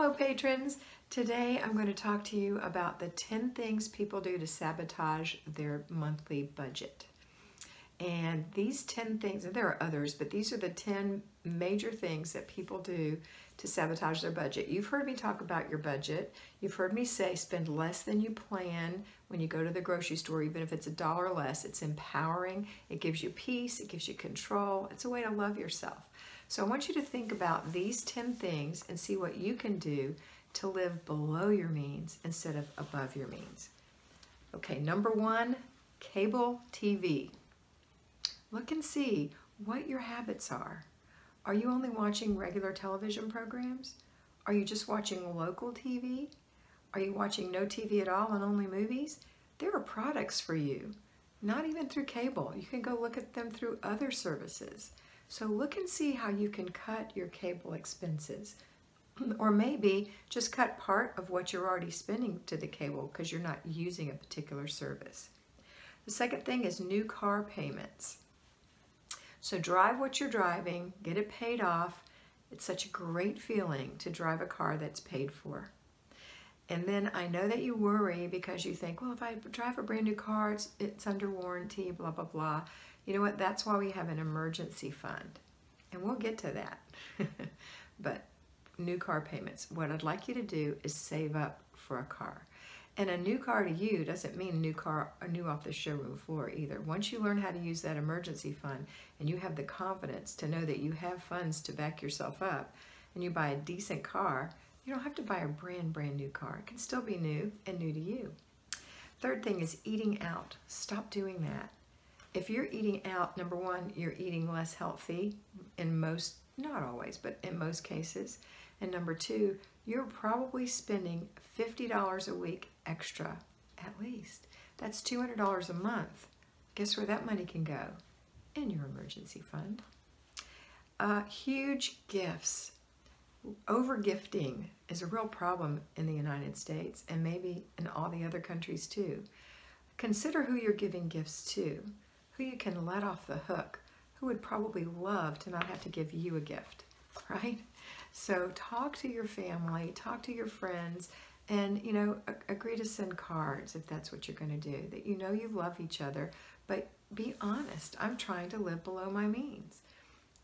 Hello patrons! Today I'm going to talk to you about the 10 things people do to sabotage their monthly budget. And these 10 things, and there are others, but these are the 10 major things that people do to sabotage their budget. You've heard me talk about your budget. You've heard me say spend less than you plan when you go to the grocery store, even if it's $1 less. It's empowering. It gives you peace. It gives you control. It's a way to love yourself. So I want you to think about these 10 things and see what you can do to live below your means instead of above your means. Okay, number 1, cable TV. Look and see what your habits are. Are you only watching regular television programs? Are you just watching local TV? Are you watching no TV at all and only movies? There are products for you, not even through cable. You can go look at them through other services. So look and see how you can cut your cable expenses. Or maybe just cut part of what you're already spending to the cable because you're not using a particular service. The second thing is new car payments. So drive what you're driving, get it paid off. It's such a great feeling to drive a car that's paid for. And then I know that you worry because you think, well, if I drive a brand new car, it's under warranty, blah, blah, blah. You know what? That's why we have an emergency fund. And we'll get to that. But new car payments. What I'd like you to do is save up for a car. And a new car to you doesn't mean a new off the showroom floor either. Once you learn how to use that emergency fund and you have the confidence to know that you have funds to back yourself up and you buy a decent car, you don't have to buy a brand new car. It can still be new and new to you. Third thing is eating out. Stop doing that. If you're eating out, number 1, you're eating less healthy in most, not always, but in most cases. And number 2, you're probably spending $50 a week extra, at least. That's $200 a month. Guess where that money can go? In your emergency fund. Huge gifts. Over-gifting is a real problem in the United States and maybe in all the other countries too. Consider who you're giving gifts to, who you can let off the hook, who would probably love to not have to give you a gift, right? So talk to your family, talk to your friends, and agree to send cards if that's what you're going to do, that you know you love each other, but be honest. I'm trying to live below my means.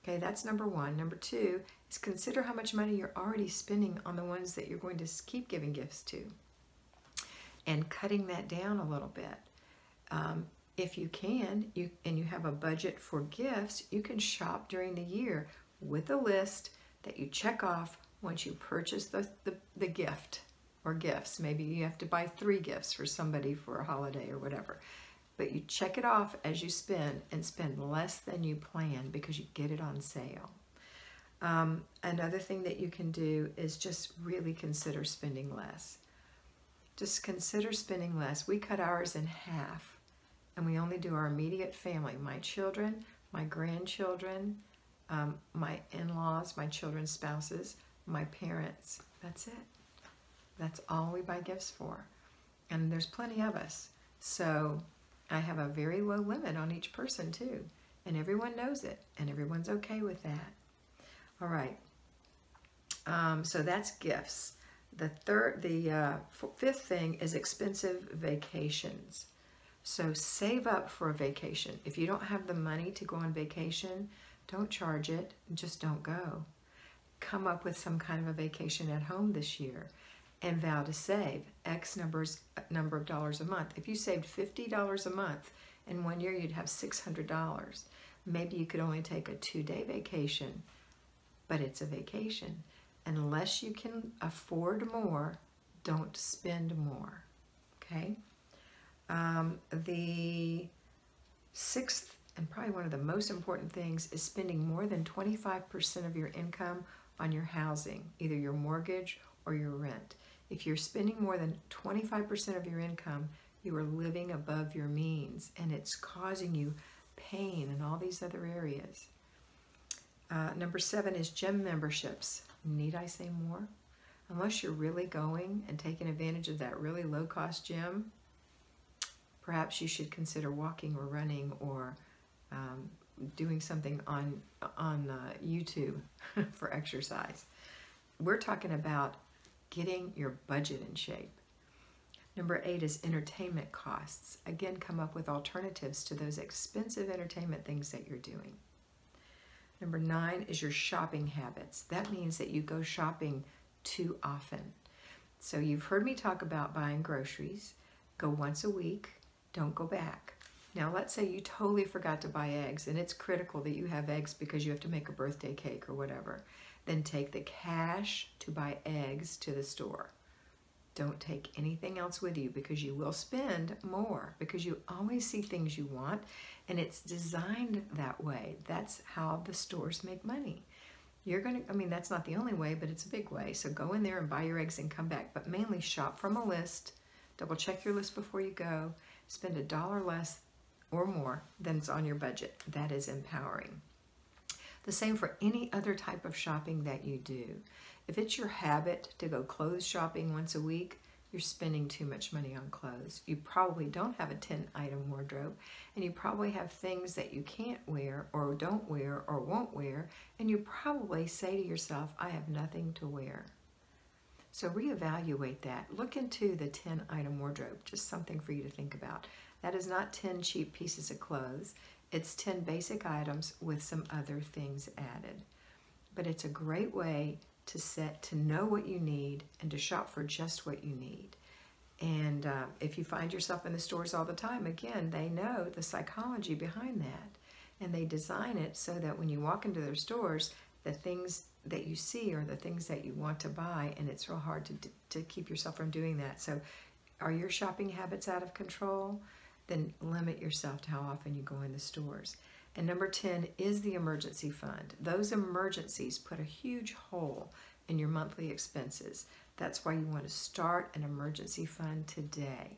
Okay, that's number 1. Number 2 is consider how much money you're already spending on the ones that you're going to keep giving gifts to and cutting that down a little bit. If you can, and you have a budget for gifts, you can shop during the year with a list that you check off once you purchase the gift or gifts. Maybe you have to buy 3 gifts for somebody for a holiday or whatever. But you check it off as you spend and spend less than you plan because you get it on sale. Another thing that you can do is just really consider spending less. Just consider spending less. We cut ours in half and we only do our immediate family, my children, my grandchildren, my in-laws, my children's spouses, my parents. That's it. That's all we buy gifts for. And there's plenty of us. So I have a very low limit on each person too. And everyone knows it. And everyone's okay with that. All right. So that's gifts. The fifth thing is expensive vacations. So save up for a vacation. If you don't have the money to go on vacation, don't charge it, just don't go. Come up with some kind of a vacation at home this year and vow to save X number of dollars a month. If you saved $50 a month, in 1 year you'd have $600. Maybe you could only take a 2-day vacation, but it's a vacation. Unless you can afford more, don't spend more, okay? The 6th and probably one of the most important things is spending more than 25% of your income on your housing, either your mortgage or your rent. If you're spending more than 25% of your income, you are living above your means and it's causing you pain in all these other areas. Number 7 is gym memberships. Need I say more? Unless you're really going and taking advantage of that really low-cost gym, perhaps you should consider walking or running or doing something on YouTube for exercise. We're talking about getting your budget in shape. Number 8 is entertainment costs. Again, come up with alternatives to those expensive entertainment things that you're doing. Number 9 is your shopping habits. That means that you go shopping too often. So you've heard me talk about buying groceries. Go once a week, don't go back. Now let's say you totally forgot to buy eggs and it's critical that you have eggs because you have to make a birthday cake or whatever. Then take the cash to buy eggs to the store. Don't take anything else with you because you will spend more because you always see things you want and it's designed that way. That's how the stores make money. That's not the only way, but it's a big way. So go in there and buy your eggs and come back, but mainly shop from a list. Double check your list before you go. Spend $1 less or more than's on your budget. That is empowering. The same for any other type of shopping that you do. If it's your habit to go clothes shopping once a week, you're spending too much money on clothes. You probably don't have a 10-item wardrobe, and you probably have things that you can't wear or don't wear or won't wear, and you probably say to yourself, I have nothing to wear. So reevaluate that. Look into the 10-item wardrobe, just something for you to think about. That is not 10 cheap pieces of clothes. It's 10 basic items with some other things added. But it's a great way to know what you need and to shop for just what you need. And if you find yourself in the stores all the time, again, they know the psychology behind that. And they design it so that when you walk into their stores, the things that you see are the things that you want to buy, and it's real hard to keep yourself from doing that. So are your shopping habits out of control? Then limit yourself to how often you go in the stores. And number 10 is the emergency fund. Those emergencies put a huge hole in your monthly expenses. That's why you want to start an emergency fund today.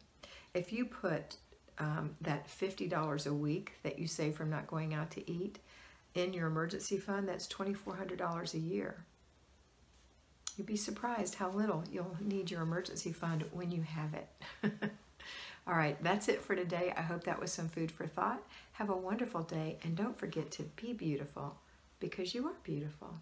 If you put that $50 a week that you save from not going out to eat in your emergency fund, that's $2,400 a year. You'd be surprised how little you'll need your emergency fund when you have it. All right, that's it for today. I hope that was some food for thought. Have a wonderful day, and don't forget to be beautiful because you are beautiful.